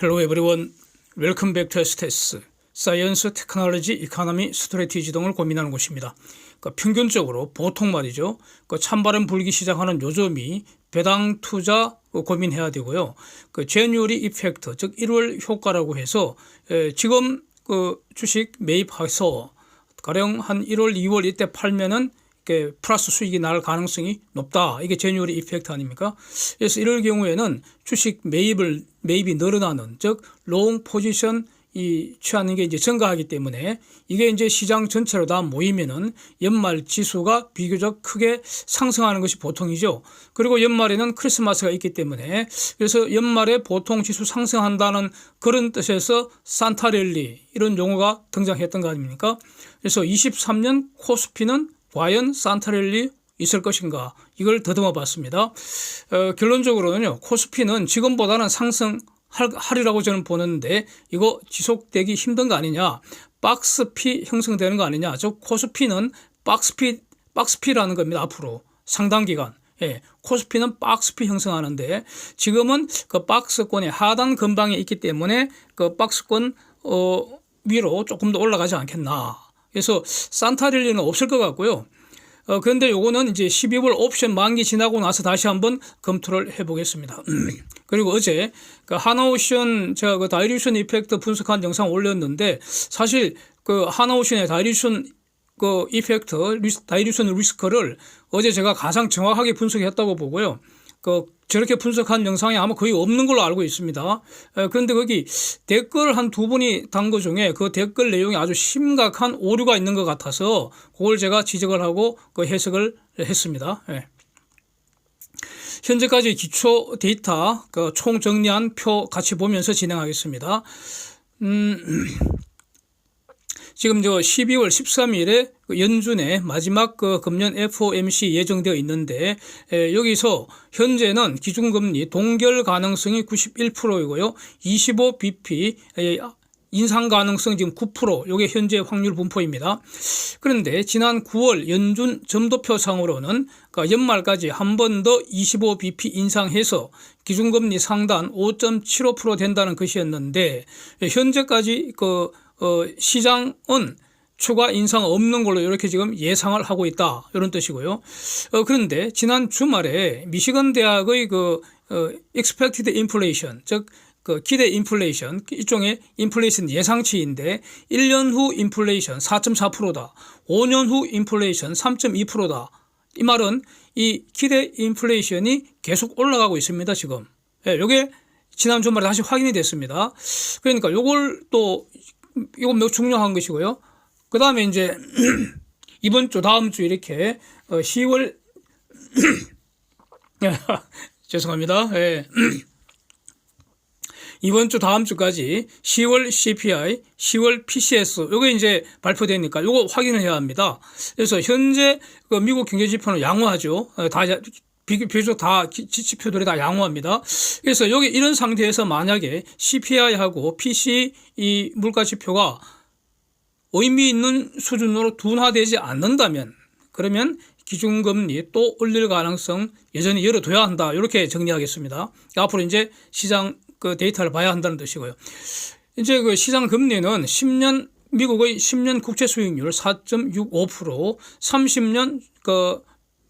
Hello everyone. Welcome back to STS. 사이언스, 테크놀로지, 이코노미, 스트래티지 등을 고민하는 곳입니다. 평균적으로 보통 말이죠. 찬바람 불기 시작하는 요점이 배당 투자 고민해야 되고요. 제뉴리 이펙트, 즉 1월 효과라고 해서 지금 주식 매입해서 가령 한 1월, 2월 이때 팔면은 플러스 수익이 날 가능성이 높다. 이게 제뉴리 이펙트 아닙니까? 그래서 이럴 경우에는 주식 매입이 늘어나는, 즉 롱 포지션 취하는 게 이제 증가하기 때문에 이게 이제 시장 전체로 다 모이면은 연말 지수가 비교적 크게 상승하는 것이 보통이죠. 그리고 연말에는 크리스마스가 있기 때문에 그래서 연말에 보통 지수 상승한다는 그런 뜻에서 산타랠리 이런 용어가 등장했던 거 아닙니까? 그래서 23년 코스피는 과연 산타랠리 있을 것인가, 이걸 더듬어 봤습니다. 결론적으로는요, 코스피는 지금보다는 상승하리라고 저는 보는데 이거 지속되기 힘든 거 아니냐, 박스피 형성되는 거 아니냐. 즉 코스피는 박스피라는 겁니다. 앞으로 상당 기간. 코스피는 박스피 형성하는데 지금은 그 박스권의 하단 근방에 있기 때문에 그 박스권 위로 조금 더 올라가지 않겠나. 그래서 산타랠리는 없을 것 같고요. 그런데 요거는 이제 12월 옵션 만기 지나고 나서 다시 한번 검토를 해보겠습니다. 그리고 어제 하나오션 제가 다이루션 이펙트 분석한 영상 올렸는데 사실 하나오션의 다이루션 이펙트, 다이루션 리스크를 어제 제가 가장 정확하게 분석했다고 보고요. 저렇게 분석한 영상이 아마 거의 없는 걸로 알고 있습니다. 그런데 거기 댓글 한 두 분이 단 것 중에 그 댓글 내용에 아주 심각한 오류가 있는 것 같아서 그걸 제가 지적을 하고 해석을 했습니다. 현재까지 기초 데이터 총 정리한 표 같이 보면서 진행하겠습니다. 지금 12월 13일에 연준의 마지막 금년 FOMC 예정되어 있는데 여기서 현재는 기준금리 동결 가능성이 91%이고요. 25bp 인상 가능성 지금 9%, 이게 현재 확률 분포입니다. 그런데 지난 9월 연준 점도표상으로는 연말까지 한 번 더 25bp 인상해서 기준금리 상단 5.75% 된다는 것이었는데 현재까지 시장은 추가 인상 없는 걸로 이렇게 지금 예상을 하고 있다, 이런 뜻이고요. 그런데 지난 주말에 미시건 대학의 expected inflation, 즉 기대 인플레이션, 일종의 인플레이션 예상치인데 1년 후 인플레이션 4.4%다. 5년 후 인플레이션 3.2%다. 이 말은 이 기대 인플레이션이 계속 올라가고 있습니다, 지금. 이게 지난 주말에 다시 확인이 됐습니다. 그러니까 이건 매우 중요한 것이고요. 그 다음에 이제 이번 주, 다음 주 이렇게 10월 죄송합니다. 이번 주 다음 주까지 10월 CPI, 10월 PCS 요게 이제 발표되니까 요거 확인을 해야 합니다. 그래서 현재 미국 경제 지표는 양호하죠. 비교적 다 지표들이 다 양호합니다. 그래서 여기 이런 상태에서 만약에 CPI하고 PC 이 물가 지표가 의미 있는 수준으로 둔화되지 않는다면 그러면 기준금리 또 올릴 가능성 여전히 열어둬야 한다, 이렇게 정리하겠습니다. 앞으로 이제 시장 데이터를 봐야 한다는 뜻이고요. 이제 시장 금리는 미국의 10년 국채 수익률 4.65%, 30년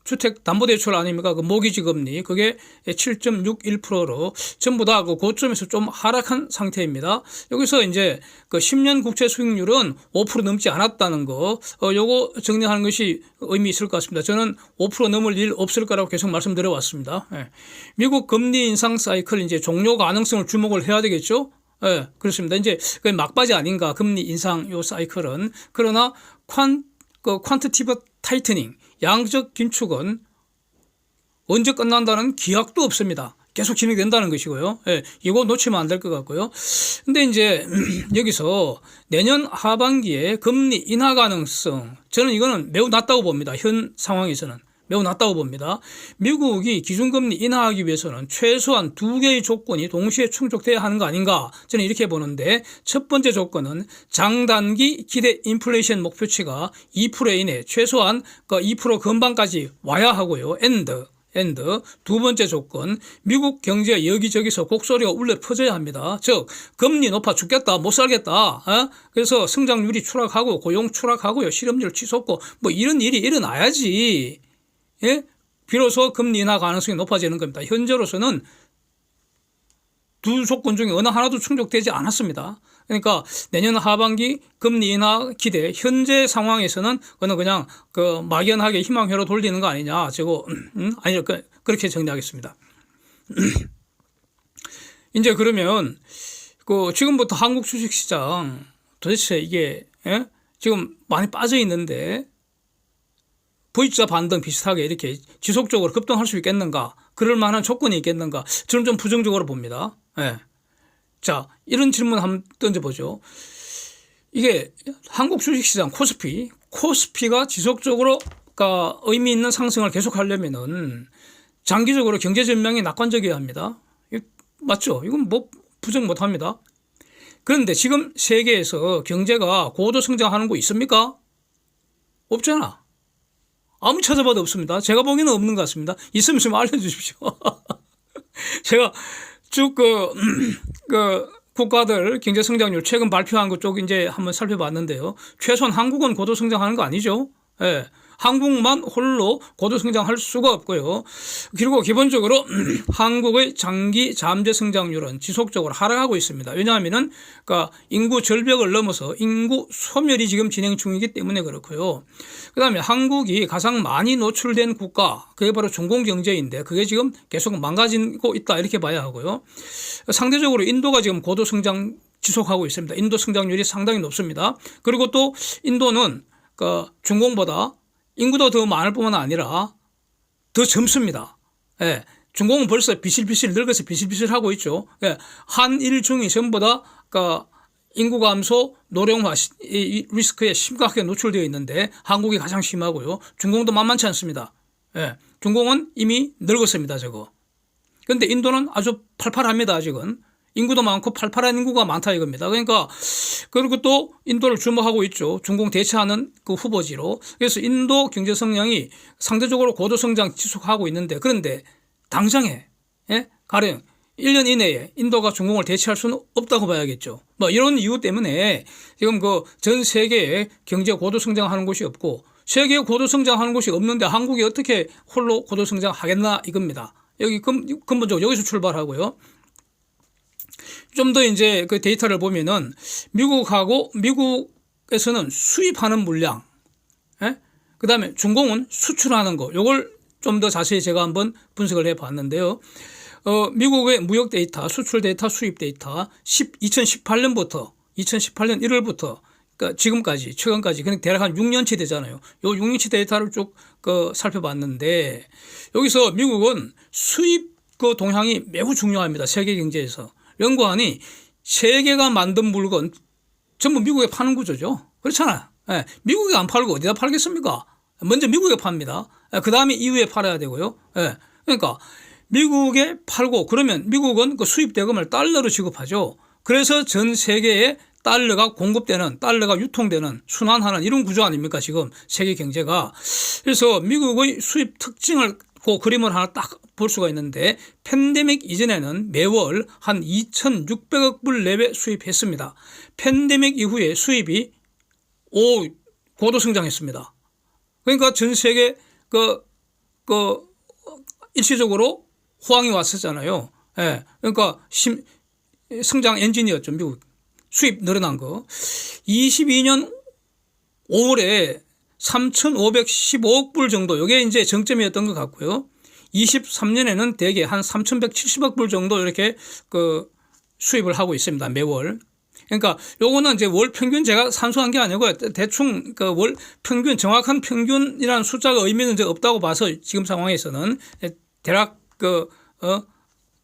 주택담보대출 아닙니까? 모기지 금리, 그게 7.61%로 전부 다 고점에서 좀 하락한 상태입니다. 여기서 이제 10년 국채 수익률은 5% 넘지 않았다는 거, 요거 정리하는 것이 의미 있을 것 같습니다. 저는 5% 넘을 일 없을 거라고 계속 말씀드려 왔습니다. 미국 금리 인상 사이클 이제 종료 가능성을 주목을 해야 되겠죠? 그렇습니다. 이제 막바지 아닌가, 금리 인상 요 사이클은. 그러나 퀀티티브 타이트닝, 양적 긴축은 언제 끝난다는 기약도 없습니다. 계속 진행된다는 것이고요. 이거 놓치면 안 될 것 같고요. 근데 이제 여기서 내년 하반기에 금리 인하 가능성, 저는 이거는 매우 낮다고 봅니다. 현 상황에서는 매우 낮다고 봅니다. 미국이 기준금리 인하하기 위해서는 최소한 두 개의 조건이 동시에 충족돼야 하는 거 아닌가, 저는 이렇게 보는데, 첫 번째 조건은 장단기 기대 인플레이션 목표치가 2% 이내, 최소한 2% 근방까지 와야 하고요. 앤드 두 번째 조건, 미국 경제 여기저기서 곡소리가 울려 퍼져야 합니다. 즉 금리 높아 죽겠다, 못 살겠다. 그래서 성장률이 추락하고 고용 추락하고요, 실업률 치솟고 뭐 이런 일이 일어나야지, 예? 비로소 금리 인하 가능성이 높아지는 겁니다. 현재로서는 두 조건 중에 어느 하나도 충족되지 않았습니다. 그러니까 내년 하반기 금리 인하 기대, 현재 상황에서는 그냥 그 막연하게 희망회로 돌리는 거 아니냐. 아니요, 그렇게 정리하겠습니다. 이제 그러면 지금부터 한국 주식시장 도대체 이게 지금 많이 빠져 있는데 V자 반등 비슷하게 이렇게 지속적으로 급등할 수 있겠는가? 그럴 만한 조건이 있겠는가? 저는 좀 부정적으로 봅니다. 자, 이런 질문 한번 던져보죠. 이게 한국 주식시장 코스피가 지속적으로 의미 있는 상승을 계속하려면은 장기적으로 경제 전망이 낙관적이어야 합니다. 맞죠? 이건 뭐 부정 못합니다. 그런데 지금 세계에서 경제가 고도 성장하는 곳 있습니까? 없잖아. 아무리 찾아봐도 없습니다. 제가 보기에는 없는 것 같습니다. 있으면 좀 알려주십시오. 제가 쭉 국가들 경제 성장률 최근 발표한 것 쪽 이제 한번 살펴봤는데요. 최소한 한국은 고도 성장하는 거 아니죠? 예. 한국만 홀로 고도 성장할 수가 없고요. 그리고 기본적으로 한국의 장기 잠재 성장률은 지속적으로 하락하고 있습니다. 왜냐하면은 인구 절벽을 넘어서 인구 소멸이 지금 진행 중이기 때문에 그렇고요. 그다음에 한국이 가장 많이 노출된 국가, 그게 바로 중공 경제인데 그게 지금 계속 망가지고 있다, 이렇게 봐야 하고요. 상대적으로 인도가 지금 고도 성장 지속하고 있습니다. 인도 성장률이 상당히 높습니다. 그리고 또 인도는 중공보다 인구도 더 많을 뿐만 아니라 더 젊습니다. 예. 중공은 벌써 비실비실 늙어서 비실비실하고 있죠. 예. 한일중이 전부 다 인구 감소, 노령화 리스크에 심각하게 노출되어 있는데 한국이 가장 심하고요. 중공도 만만치 않습니다. 예. 중공은 이미 늙었습니다. 그런데 인도는 아주 팔팔합니다. 아직은. 인구도 많고 팔팔한 인구가 많다 이겁니다. 그러니까 그리고 또 인도를 주목하고 있죠. 중공 대체하는 그 후보지로. 그래서 인도 경제 성장이 상대적으로 고도 성장 지속하고 있는데, 그런데 당장에 가령 1년 이내에 인도가 중공을 대체할 수는 없다고 봐야겠죠. 뭐 이런 이유 때문에 지금 전 세계에 경제 고도 성장하는 곳이 없고, 세계에 고도 성장하는 곳이 없는데 한국이 어떻게 홀로 고도 성장하겠나 이겁니다. 여기 근본적으로 여기서 출발하고요. 좀 더 이제 그 데이터를 보면은 미국에서는 수입하는 물량, 그 다음에 중공은 수출하는 거, 요걸 좀 더 자세히 제가 한번 분석을 해 봤는데요. 미국의 무역 데이터, 수출 데이터, 수입 데이터 2018년 1월부터 지금까지, 최근까지, 그냥 대략 한 6년치 되잖아요. 요 6년치 데이터를 쭉 살펴봤는데, 여기서 미국은 수입 동향이 매우 중요합니다. 세계 경제에서. 연구원이 세계가 만든 물건 전부 미국에 파는 구조죠. 그렇잖아요. 미국에 안 팔고 어디다 팔겠습니까? 먼저 미국에 팝니다. 그 다음에 이후에 팔아야 되고요. 그러니까 미국에 팔고, 그러면 미국은 그 수입 대금을 달러로 지급하죠. 그래서 전 세계에 달러가 공급되는, 달러가 유통되는, 순환하는 이런 구조 아닙니까? 지금 세계 경제가. 그래서 미국의 수입 특징을 그 그림을 하나 딱 볼 수가 있는데, 팬데믹 이전에는 매월 한 2,600억 불 내외 수입했습니다. 팬데믹 이후에 수입이 고도 성장했습니다. 그러니까 전 세계 일시적으로 호황이 왔었잖아요. 그러니까 성장 엔진이었죠. 미국 수입 늘어난 거. 22년 5월에 3,515억 불 정도, 이게 이제 정점이었던 것 같고요. 23년에는 대개 한 3,170억 불 정도 이렇게 수입을 하고 있습니다. 매월. 그러니까 요거는 이제 월 평균 제가 산수한 게 아니고 대충 월 평균, 정확한 평균이라는 숫자가 의미는 이제 없다고 봐서 지금 상황에서는 대략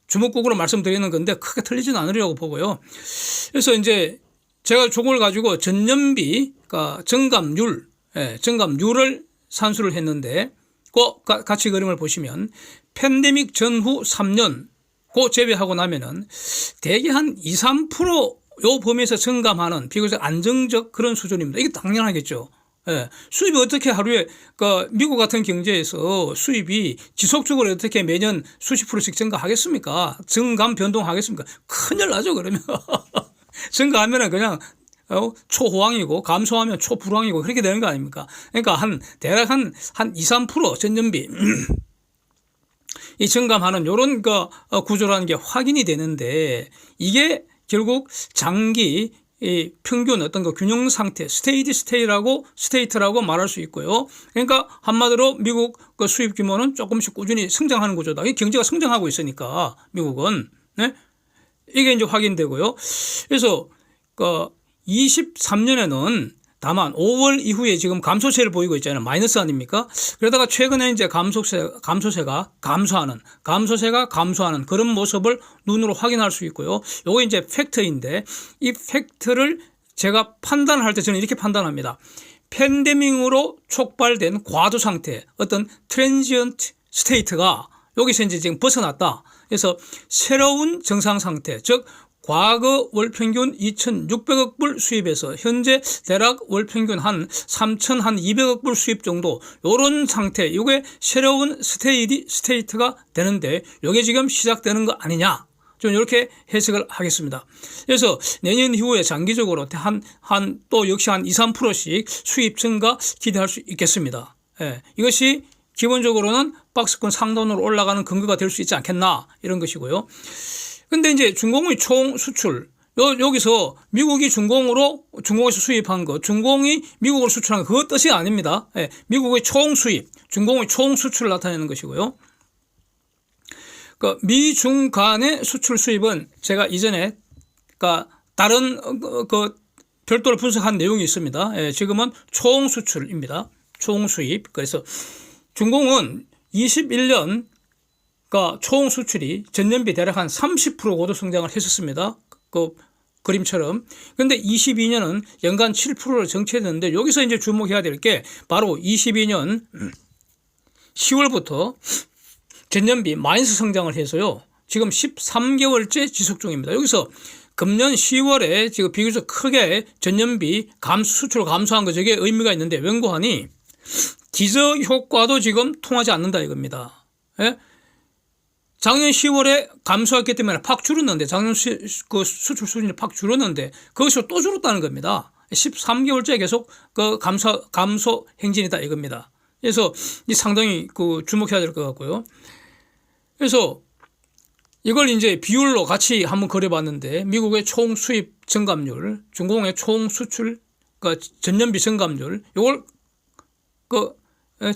주먹국으로 말씀드리는 건데 크게 틀리지는 않으려고 보고요. 그래서 이제 제가 저걸 가지고 전년비, 정감률을 산수를 했는데, 같이 그림을 보시면 팬데믹 전후 3년 제외하고 나면은 대개 한 2, 3% 요 범위에서 증감하는 비교적 안정적 그런 수준입니다. 이게 당연하겠죠. 예, 수입이 어떻게 하루에, 미국 같은 경제에서 수입이 지속적으로 어떻게 매년 수십 프로씩 증가하겠습니까? 증감 변동하겠습니까? 큰일 나죠, 그러면. 증가하면은 그냥, 초호황이고, 감소하면 초불황이고, 그렇게 되는 거 아닙니까? 그러니까 대략 한 2, 3% 전년비. 이 증감하는 요런 구조라는 게 확인이 되는데, 이게 결국 장기 이 평균 어떤 균형 상태, 스테이트라고 말할 수 있고요. 그러니까 한마디로 미국 수입 규모는 조금씩 꾸준히 성장하는 구조다. 경제가 성장하고 있으니까 미국은, 네? 이게 이제 확인되고요. 그래서 23년에는 다만 5월 이후에 지금 감소세를 보이고 있잖아요. 마이너스 아닙니까? 그러다가 최근에 이제 감소세가 감소하는 그런 모습을 눈으로 확인할 수 있고요. 요거 이제 팩트인데, 이 팩트를 제가 판단할 때 저는 이렇게 판단합니다. 팬데믹으로 촉발된 과도 상태, 어떤 트랜지언트 스테이트가 여기서 이제 지금 벗어났다. 그래서 새로운 정상 상태, 즉 과거 월평균 2,600억 불 수입에서 현재 대략 월평균 한 3,200억 불 수입 정도, 요런 상태, 이게 새로운 스테이트가 되는데 이게 지금 시작되는 거 아니냐, 좀 이렇게 해석을 하겠습니다. 그래서 내년 이후에 장기적으로 또 역시 한 2, 3%씩 수입 증가 기대할 수 있겠습니다. 예, 이것이 기본적으로는 박스권 상단으로 올라가는 근거가 될 수 있지 않겠나, 이런 것이고요. 근데 이제 중공의 총 수출, 여기서 미국이 중공에서 수입한 거, 중공이 미국으로 수출한 거, 그것 뜻이 아닙니다. 예, 미국의 총 수입, 중공의 총 수출을 나타내는 것이고요. 미중 간의 수출 수입은 제가 이전에 다른 별도로 분석한 내용이 있습니다. 예, 지금은 총 수출입니다. 총 수입. 그래서 중공은 21년 총 수출이 전년비 대략 한 30% 고도 성장을 했었습니다. 그림처럼. 그런데 22년은 연간 7%를 정체했는데, 여기서 이제 주목해야 될 게 바로 22년 10월부터 전년비 마이너스 성장을 해서요. 지금 13개월째 지속 중입니다. 여기서 금년 10월에 지금 비교적 크게 전년비 수출 감소한 거, 저게 의미가 있는데, 웬고하니 기저 효과도 지금 통하지 않는다 이겁니다. 예? 작년 10월에 감소했기 때문에 팍 줄었는데, 작년 수출 수준이 팍 줄었는데 거기서 또 줄었다는 겁니다. 13개월째 계속 감소 행진이다 이겁니다. 그래서 상당히 주목해야 될 것 같고요. 그래서 이걸 이제 비율로 같이 한번 그려봤는데, 미국의 총 수입 증감률, 중공의 총 수출 전년비 증감률, 이걸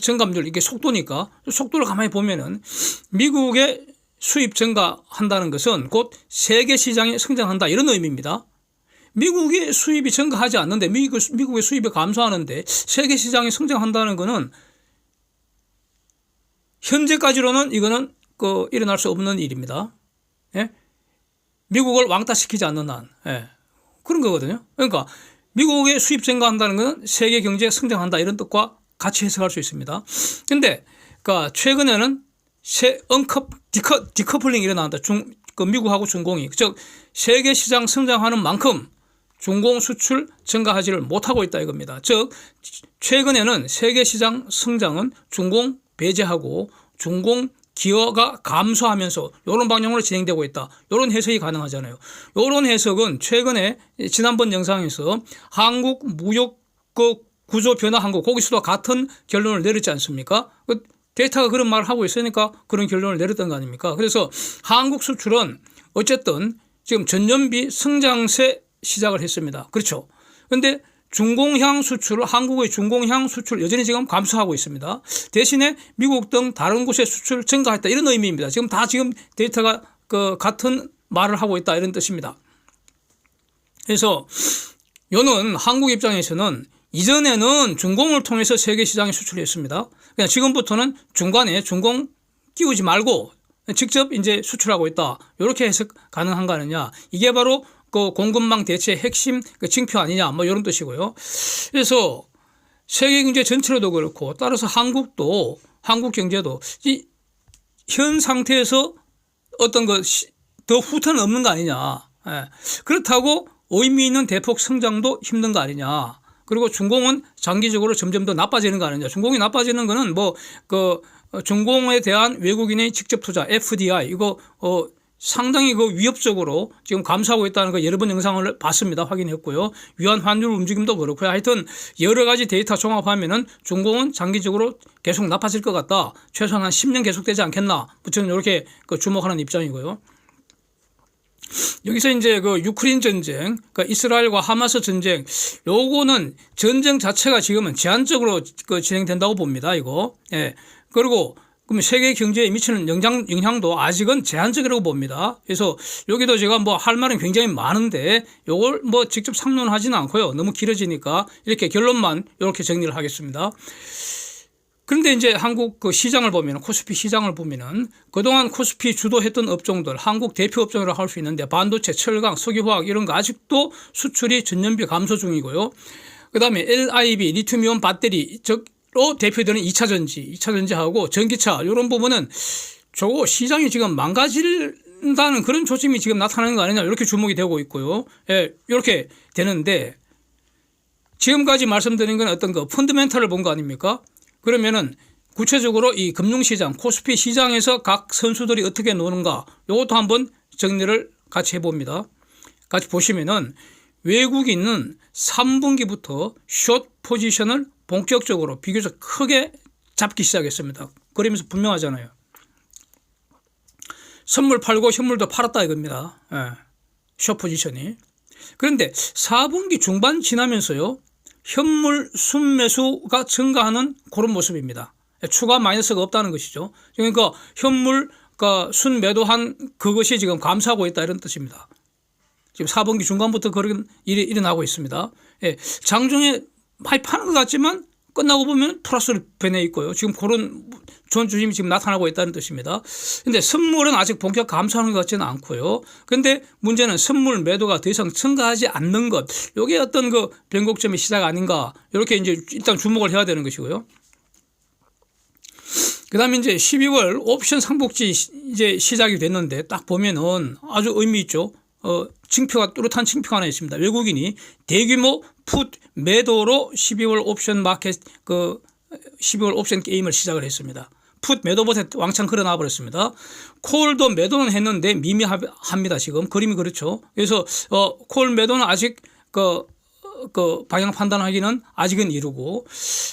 증감률, 이게 속도니까 속도를 가만히 보면은 미국의 수입 증가한다는 것은 곧 세계 시장이 성장한다, 이런 의미입니다. 미국의 수입이 증가하지 않는데, 미국의 수입이 감소하는데 세계 시장이 성장한다는 것은 현재까지로는 이거는 일어날 수 없는 일입니다. 예? 미국을 왕따시키지 않는 한, 예, 그런 거거든요. 그러니까 미국의 수입 증가한다는 것은 세계 경제가 성장한다, 이런 뜻과 같이 해석할 수 있습니다. 근데 최근에는 디커플링이 일어난다. 미국하고 중공이, 즉 세계 시장 성장하는 만큼 중공 수출 증가하지를 못하고 있다 이겁니다. 즉 최근에는 세계 시장 성장은 중공 배제하고 중공 기여가 감소하면서 이런 방향으로 진행되고 있다, 이런 해석이 가능하잖아요. 이런 해석은 최근에 지난번 영상에서 한국 무역 구조 변화한 거, 거기서도 같은 결론을 내렸지 않습니까? 데이터가 그런 말을 하고 있으니까 그런 결론을 내렸던 거 아닙니까? 그래서 한국 수출은 어쨌든 지금 전년비 성장세 시작을 했습니다. 그렇죠. 그런데 중공향 수출, 한국의 중공향 수출 여전히 지금 감소하고 있습니다. 대신에 미국 등 다른 곳의 수출 증가했다, 이런 의미입니다. 지금 데이터가 같은 말을 하고 있다, 이런 뜻입니다. 그래서 요는 한국 입장에서는 이전에는 중공을 통해서 세계 시장에 수출했습니다. 그냥 지금부터는 중간에 중공 끼우지 말고 직접 이제 수출하고 있다, 이렇게 해석 가능한 거 아니냐. 이게 바로 공급망 대체의 핵심 징표 아니냐, 이런 뜻이고요. 그래서 세계 경제 전체로도 그렇고, 따라서 한국 경제도 현 상태에서 어떤 더 후퇴는 없는 거 아니냐. 예. 그렇다고 의미 있는 대폭 성장도 힘든 거 아니냐. 그리고 중공은 장기적으로 점점 더 나빠지는 거 아니냐. 중공이 나빠지는 거는 중공에 대한 외국인의 직접 투자 FDI 이거 상당히 위협적으로 지금 감소하고 있다는 거 여러 번 영상을 봤습니다. 확인했고요. 위안 환율 움직임도 그렇고요. 하여튼 여러 가지 데이터 종합하면은 중공은 장기적으로 계속 나빠질 것 같다. 최소한 한 10년 계속되지 않겠나. 저는 이렇게 주목하는 입장이고요. 여기서 이제 유크레인 전쟁, 이스라엘과 하마스 전쟁, 요거는 전쟁 자체가 지금은 제한적으로 진행된다고 봅니다. 이거. 예. 그리고 그럼 세계 경제에 미치는 영향도 아직은 제한적이라고 봅니다. 그래서 여기도 제가 할 말은 굉장히 많은데 요걸 직접 상론하지는 않고요. 너무 길어지니까 이렇게 결론만 이렇게 정리를 하겠습니다. 그런데 이제 한국 시장을 보면 코스피 시장을 보면은 그동안 코스피 주도했던 업종들 한국 대표 업종이라고 할 수 있는데 반도체, 철강, 석유화학 이런 거 아직도 수출이 전년비 감소 중이고요. 그다음에 LIB 리튬이온 배터리 로 대표되는 2차전지하고 전기차 이런 부분은 저거 시장이 지금 망가진다는 그런 조짐이 지금 나타나는 거 아니냐 이렇게 주목이 되고 있고요. 예, 이렇게 되는데 지금까지 말씀드린 건 어떤 펀더멘탈을 본 거 아닙니까? 그러면은 구체적으로 이 금융시장 코스피 시장에서 각 선수들이 어떻게 노는가 이것도 한번 정리를 같이 해봅니다. 같이 보시면은 외국인은 3분기부터 숏 포지션을 본격적으로 비교적 크게 잡기 시작했습니다. 그러면서 분명하잖아요. 선물 팔고 현물도 팔았다 이겁니다. 예. 숏 포지션이. 그런데 4분기 중반 지나면서요. 현물 순매수가 증가하는 그런 모습입니다. 추가 마이너스가 없다는 것이죠. 그러니까 현물 순매도한 그것이 지금 감소하고 있다 이런 뜻입니다. 지금 4분기 중간부터 그런 일이 일어나고 있습니다. 예. 장중에 많이 파는 것 같지만 끝나고 보면 플러스로 변해 있고요. 지금 그런 좋은 조짐이 지금 나타나고 있다는 뜻입니다. 그런데 선물은 아직 본격 감소하는 것 같지는 않고요. 그런데 문제는 선물 매도가 더 이상 증가하지 않는 것. 이게 어떤 변곡점의 시작 아닌가. 이렇게 이제 일단 주목을 해야 되는 것이고요. 그다음에 이제 12월 옵션 상복지 이제 시작이 됐는데 딱 보면은 아주 의미 있죠. 징표가 뚜렷한 징표가 하나 있습니다. 외국인이 대규모 풋 매도로 12월 옵션 마켓 12월 옵션 게임을 시작을 했습니다. 풋 매도봇에 왕창 걸어놔 버렸습니다. 콜도 매도는 했는데 미미합니다. 지금 그림이 그렇죠. 그래서 콜 매도는 아직 방향 판단하기는 아직은 이르고.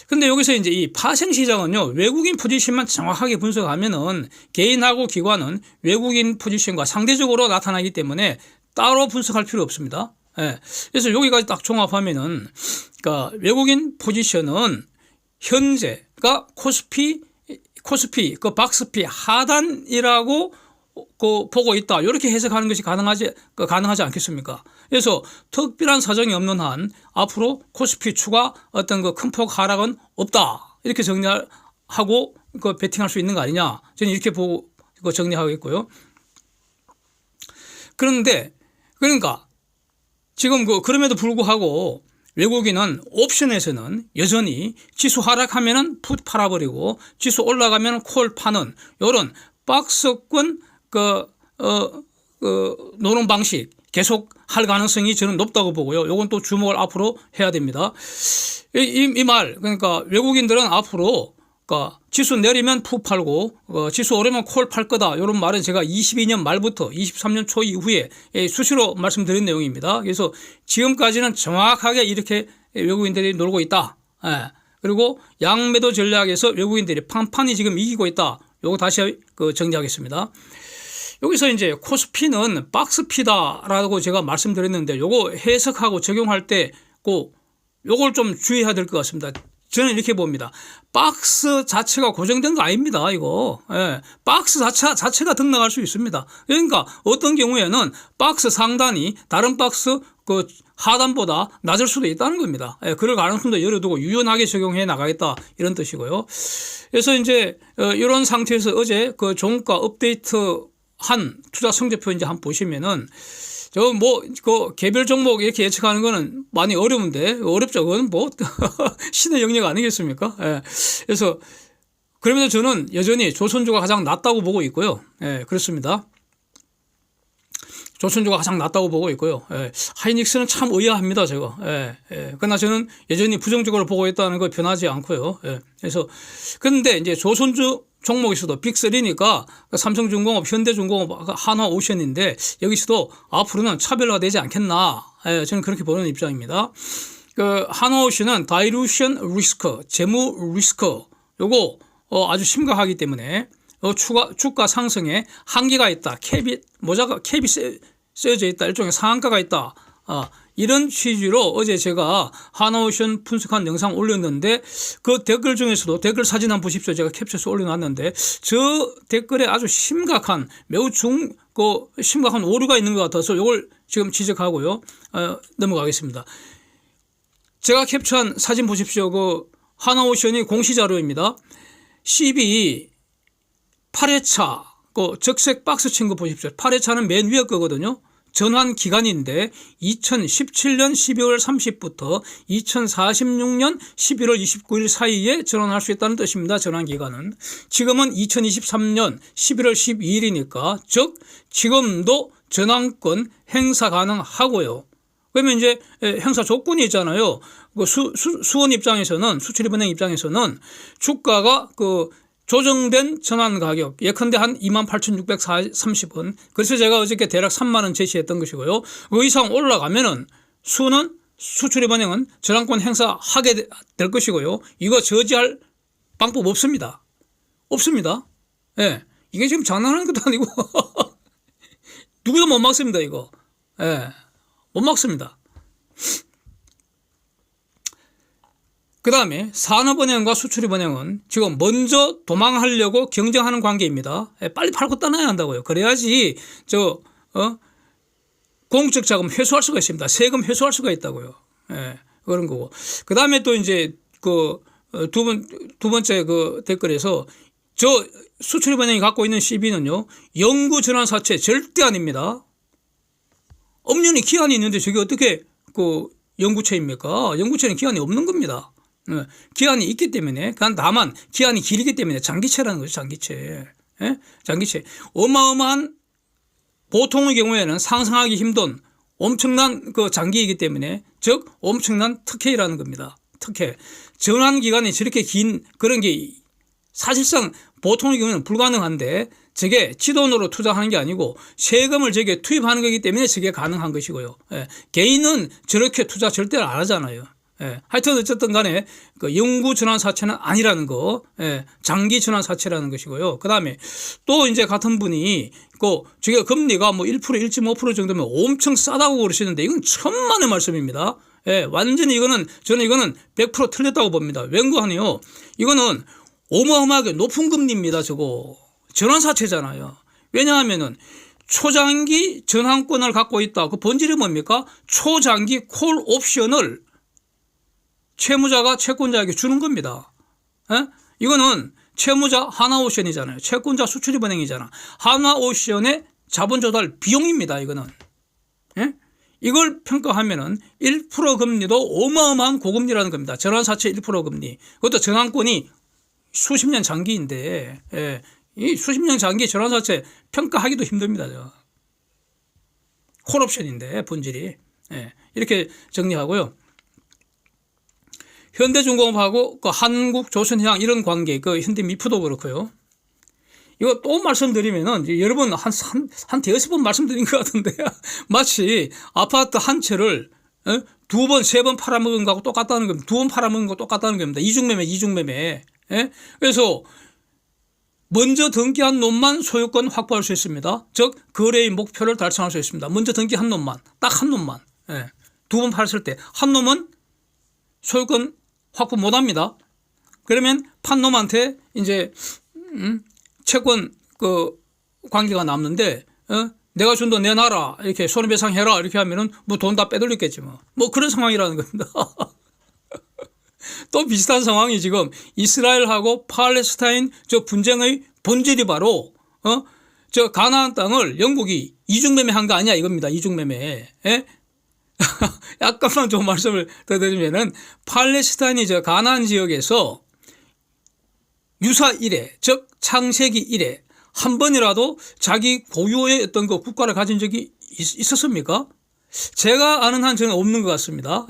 근데 여기서 이제 이 파생 시장은요, 외국인 포지션만 정확하게 분석하면은 개인하고 기관은 외국인 포지션과 상대적으로 나타나기 때문에 따로 분석할 필요 없습니다. 예. 그래서 여기까지 딱 종합하면은, 외국인 포지션은 현재가 코스피 박스피 하단이라고 보고 있다. 이렇게 해석하는 것이 가능하지 않겠습니까? 그래서 특별한 사정이 없는 한 앞으로 코스피 추가 어떤 큰 폭 하락은 없다. 이렇게 정리하고 베팅할 수 있는 거 아니냐. 저는 이렇게 보고 정리하겠고요. 그러니까 지금 그럼에도 불구하고 외국인은 옵션에서는 여전히 지수 하락하면은 풋 팔아버리고 지수 올라가면 콜 파는 이런 박스권 노는 방식 계속 할 가능성이 저는 높다고 보고요. 이건 또 주목을 앞으로 해야 됩니다. 이 말 그러니까 외국인들은 앞으로 지수 내리면 풋 팔고 지수 오르면 콜 팔 거다. 이런 말은 제가 22년 말부터 23년 초 이후에 수시로 말씀드린 내용입니다. 그래서 지금까지는 정확하게 이렇게 외국인들이 놀고 있다. 그리고 양매도 전략에서 외국인들이 판판이 지금 이기고 있다. 요거 다시 정리하겠습니다. 여기서 이제 코스피는 박스피다라고 제가 말씀드렸는데 요거 해석하고 적용할 때 요걸 좀 주의해야 될 것 같습니다. 저는 이렇게 봅니다. 박스 자체가 고정된 거 아닙니다. 이거. 예. 박스 자체가 등락할 수 있습니다. 그러니까 어떤 경우에는 박스 상단이 다른 박스 하단보다 낮을 수도 있다는 겁니다. 예. 그럴 가능성도 열어두고 유연하게 적용해 나가겠다 이런 뜻이고요. 그래서 이제 이런 상태에서 어제 종가 업데이트 한 투자 성적표 이제 한번 보시면은 개별 종목 이렇게 예측하는 거는 많이 어려운데, 어렵죠. 그건 신의 영역 아니겠습니까? 예. 그래서, 그러면서 저는 여전히 조선주가 가장 낫다고 보고 있고요. 예, 그렇습니다. 조선주가 가장 낫다고 보고 있고요. 예. 하이닉스는 참 의아합니다, 제가. 예. 예. 그러나 저는 여전히 부정적으로 보고 있다는 거 변하지 않고요. 예. 그래서 근데 이제 조선주 종목에서도 빅3니까 삼성중공업, 현대중공업, 한화오션인데 여기서도 앞으로는 차별화되지 않겠나. 예. 저는 그렇게 보는 입장입니다. 그 한화오션은 다이루션 리스크, 재무 리스크 요거 아주 심각하기 때문에 주가 상승에 한계가 있다. 캡이 쓰여져 있다. 일종의 상한가가 있다. 이런 취지로 어제 제가 한화오션 분석한 영상 올렸는데 그 댓글 중에서도 댓글 사진 한번 보십시오. 제가 캡처해서 올려놨는데 저 댓글에 아주 심각한 매우 심각한 오류가 있는 것 같아서 이걸 지금 지적하고요. 넘어가겠습니다. 제가 캡처한 사진 보십시오. 그 한화오션이 공시자료입니다. 12 8회차 그 적색 박스 친 거 보십시오. 8회차는 맨 위에 거거든요. 전환 기간인데 2017년 12월 30부터 2046년 11월 29일 사이에 전환할 수 있다는 뜻입니다. 전환 기간은. 지금은 2023년 11월 12일이니까 즉 지금도 전환권 행사 가능하고요. 그러면 이제 행사 조건이 있잖아요. 그 수원 입장에서는, 수출입은행 입장에서는 주가가 그 조정된 전환 가격 예컨대 한 28,630원. 그래서 제가 어저께 대략 3만 원 제시했던 것이고요. 그 이상 올라가면은 수출입은행은 전환권 행사하게 될 것이고요. 이거 저지할 방법 없습니다. 없습니다. 예. 이게 지금 장난하는 것도 아니고 누구도 못 막습니다, 이거. 예. 못 막습니다. 그 다음에 산업은행과 수출입은행은 지금 먼저 도망하려고 경쟁하는 관계입니다. 빨리 팔고 떠나야 한다고요. 그래야지 공적 자금 회수할 수가 있습니다. 세금 회수할 수가 있다고요. 예, 그런 거고. 그 다음에 또 이제 두 번째 그 댓글에서 저 수출입은행이 갖고 있는 CB는요, 영구전환사채 절대 아닙니다. 엄연히 기한이 있는데 저게 어떻게 영구채입니까? 영구채는 기한이 없는 겁니다. 기한이 있기 때문에, 다만 기한이 길기 때문에 장기채라는 거죠. 장기채. 예? 장기채. 어마어마한 보통의 경우에는 상상하기 힘든 엄청난 그 장기이기 때문에, 즉 엄청난 특혜라는 겁니다. 특혜. 전환 기간이 저렇게 긴 그런 게 사실상 보통의 경우에는 불가능한데 저게 지돈으로 투자하는 게 아니고 세금을 저게 투입하는 거기 때문에 저게 가능한 것이고요. 예. 개인은 저렇게 투자 절대 안 하잖아요. 예. 하여튼 어쨌든 간에 그 영구 전환 사채는 아니라는 거, 예. 장기 전환 사채라는 것이고요. 그 다음에 또 이제 같은 분이 저게 금리가 뭐 1%, 1.5% 정도면 엄청 싸다고 그러시는데 이건 천만의 말씀입니다. 예. 완전히 저는 이거는 100% 틀렸다고 봅니다. 왠고하니요. 이거는 어마어마하게 높은 금리입니다. 저거. 전환사채잖아요. 왜냐하면은 초장기 전환권을 갖고 있다. 그 본질이 뭡니까? 초장기 콜 옵션을 채무자가 채권자에게 주는 겁니다. 에? 이거는 채무자 한화오션이잖아요. 채권자 수출입은행이잖아. 한화오션의 자본 조달 비용입니다. 이거는. 에? 이걸 평가하면은 1% 금리도 어마어마한 고금리라는 겁니다. 전환사채 1% 금리. 그것도 전환권이 수십 년 장기인데, 예. 이 수십 년 장기 전환사채 평가하기도 힘듭니다. 콜옵션인데 본질이. 예. 이렇게 정리하고요. 현대중공업하고 그 한국조선해양 이런 관계, 그 현대미프도 그렇고요. 이거 또 말씀드리면은 여러 번 한 대여섯 번 말씀드린 것 같은데 마치 아파트 한 채를 두 번, 세 번 팔아먹은 거하고 똑같다는 겁니다. 두 번 팔아먹은 거 똑같다는 겁니다. 이중매매. 예? 그래서 먼저 등기한 놈만 소유권 확보할 수 있습니다. 즉 거래의 목표를 달성할 수 있습니다. 먼저 등기한 놈만, 딱 한 놈만. 예. 두 번 팔았을 때 한 놈은 소유권 확보 못합니다. 그러면 판 놈한테 이제 채권 그 관계가 남는데 내가 준 돈 내놔라 이렇게 손해배상해라 이렇게 하면은 뭐 돈 다 빼돌렸겠지 뭐 그런 상황이라는 겁니다. 또 비슷한 상황이 지금 이스라엘하고 팔레스타인 저 분쟁의 본질이 바로 저 가나안 땅을 영국이 이중매매한 거 아니야 이겁니다. 이중매매. 예? 약간만 좀 말씀을 더 드리면은 팔레스타인이 저 가나안 지역에서 유사 이래, 즉 창세기 이래 한 번이라도 자기 고유의 어떤 그 국가를 가진 적이 있었습니까? 제가 아는 한 저는 없는 것 같습니다.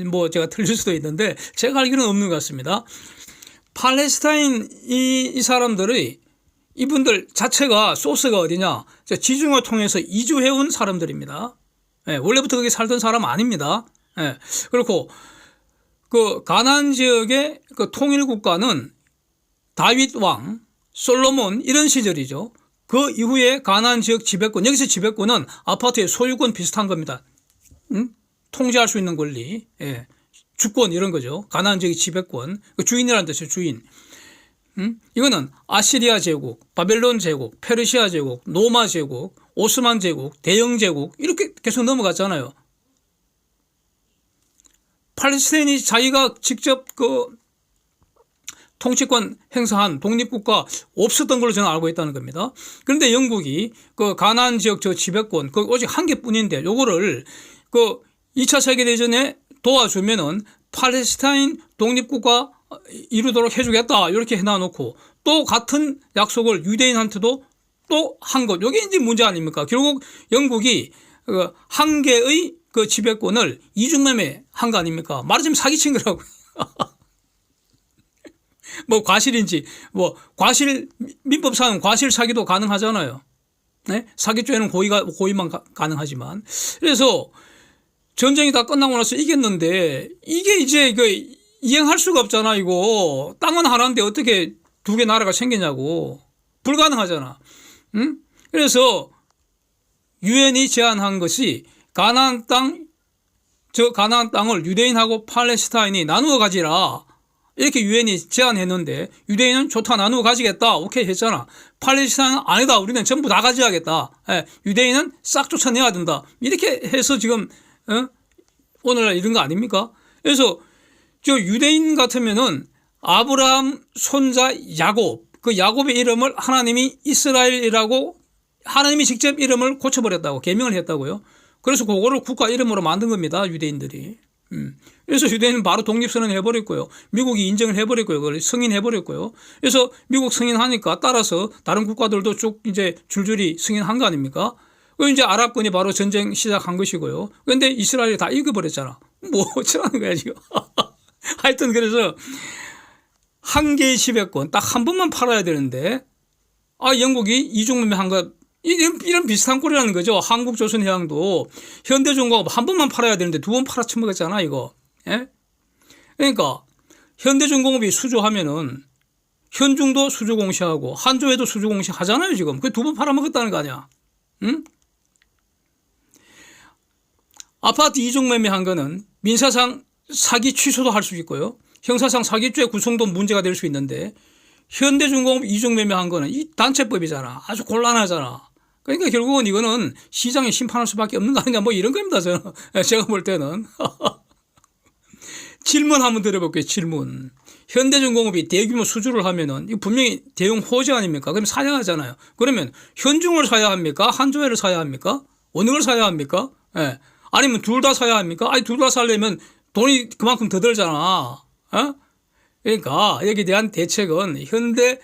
뭐 제가 틀릴 수도 있는데 제가 알기로는 없는 것 같습니다. 팔레스타인 이 사람들의 이분들 자체가 소스가 어디냐? 지중해 통해서 이주해온 사람들입니다. 원래부터 거기 살던 사람 아닙니다. 그렇고 그 가나안 지역의 그 통일 국가는 다윗 왕, 솔로몬 이런 시절이죠. 그 이후에 가나안 지역 지배권, 여기서 지배권은 아파트의 소유권 비슷한 겁니다. 통제할 수 있는 권리, 주권 이런 거죠. 가나안 지역의 지배권, 그 주인이라는 뜻이에요. 주인. 이거는 아시리아 제국, 바벨론 제국, 페르시아 제국, 로마 제국, 오스만 제국, 대영 제국 이렇게 계속 넘어갔잖아요. 팔레스타인이 자기가 직접 그 통치권 행사한 독립국가 없었던 걸로 저는 알고 있다는 겁니다. 그런데 영국이 그 가나안 지역 저 지배권 그 오직 한 개뿐인데 요거를 그 2차 세계대전에 도와주면은 팔레스타인 독립국가 이루도록 해주겠다 이렇게 해놔놓고 또 같은 약속을 유대인한테도 또 한 것. 이게 이제 문제 아닙니까? 결국 영국이 한 개의 그 지배권을 이중매매 한 거 아닙니까? 말하자면 사기친 거라고요. 뭐 과실인지 뭐 과실 민법상 과실 사기도 가능하잖아요. 네? 사기죄는 고의만 가능하지만 그래서 전쟁이 다 끝나고 나서 이겼는데 이게 이제 그 이행할 수가 없잖아. 이거 땅은 하나인데 어떻게 두 개 나라가 생기냐고. 불가능하잖아. 응? 그래서 유엔이 제안한 것이 가나안 땅을 유대인하고 팔레스타인이 나누어 가지라. 이렇게 유엔이 제안했는데 유대인은 좋다 나누어 가지겠다 오케이 했잖아. 팔레스타인은 아니다 우리는 전부 다 가져야겠다. 유대인은 싹 쫓아내야 된다. 이렇게 해서 지금 오늘날 이런 거 아닙니까? 그래서 저 유대인 같으면은 아브라함 손자 야곱 그 야곱의 이름을 하나님이 이스라엘이라고 하나님이 직접 이름을 고쳐버렸다고 개명을 했다고요. 그래서 그거를 국가 이름으로 만든 겁니다. 유대인들이. 그래서 유대인은 바로 독립선언 해버렸고요. 미국이 인정을 해버렸고요. 그걸 승인해버렸고요. 그래서 미국 승인하니까 따라서 다른 국가들도 쭉 이제 줄줄이 승인한 거 아닙니까? 그 이제 아랍권이 바로 전쟁 시작한 것이고요. 그런데 이스라엘이 다 이겨버렸잖아. 뭐 어쩌라는 거야 지금. 하여튼 그래서 한 개의 지배권 딱 한 번만 팔아야 되는데 영국이 이중매매한 거 이런 비슷한 꼴이라는 거죠. 한국조선해양도 현대중공업 한 번만 팔아야 되는데 두 번 팔아쳐먹었잖아 이거. 예? 그러니까 현대중공업이 수주하면은 현중도 수주 공시하고 한조에도 수주 공시하잖아요 지금. 그 두 번 팔아먹었다는 거 아니야. 응? 아파트 이중매매한 거는 민사상 사기 취소도 할 수 있고요. 형사상 사기죄 구성도 문제가 될 수 있는데 현대중공업 이중매매한 거는 이 단체법이잖아. 아주 곤란하잖아. 그러니까 결국은 이거는 시장에 심판할 수밖에 없는 거 아니냐 뭐 이런 겁니다. 저는. 제가 볼 때는. 질문 한번 드려볼게요. 질문. 현대중공업이 대규모 수주를 하면은 이거 분명히 대형 호재 아닙니까? 그럼 사야 하잖아요. 그러면 현중을 사야 합니까? 한조회를 사야 합니까? 어느 걸 사야 합니까? 아니면 둘 다 사야 합니까? 아니 둘 다 사려면 돈이 그만큼 더 들잖아. 그러니까 여기에 대한 대책은 현대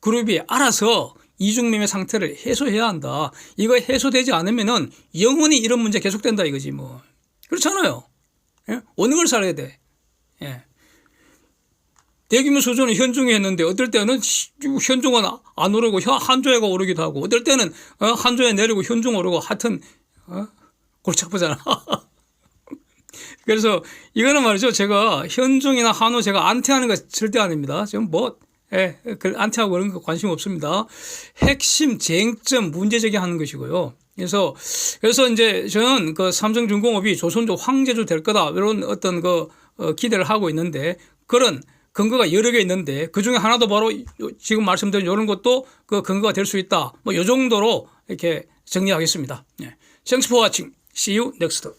그룹이 알아서 이중매매 상태를 해소해야 한다. 이거 해소되지 않으면은 영원히 이런 문제 계속된다 이거지 뭐. 그렇잖아요. 어느 걸 살아야 돼. 대규모 수주는 현중이 했는데 어떨 때는 현중은 안 오르고 한조회가 오르기도 하고 어떨 때는 한조회 내리고 현중 오르고 하여튼 골치 아프잖아. 그래서 이거는 말이죠. 제가 현중이나 한우 제가 안티하는 거 절대 아닙니다. 지금 안티하고 그런 거 관심 없습니다. 핵심 쟁점 문제제기 하는 것이고요. 그래서 이제 저는 그 삼성중공업이 조선조 황제조 될 거다. 이런 어떤 기대를 하고 있는데 그런 근거가 여러 개 있는데 그 중에 하나도 바로 지금 말씀드린 이런 것도 그 근거가 될 수 있다. 뭐 이 정도로 이렇게 정리하겠습니다. Thanks for watching. See you next.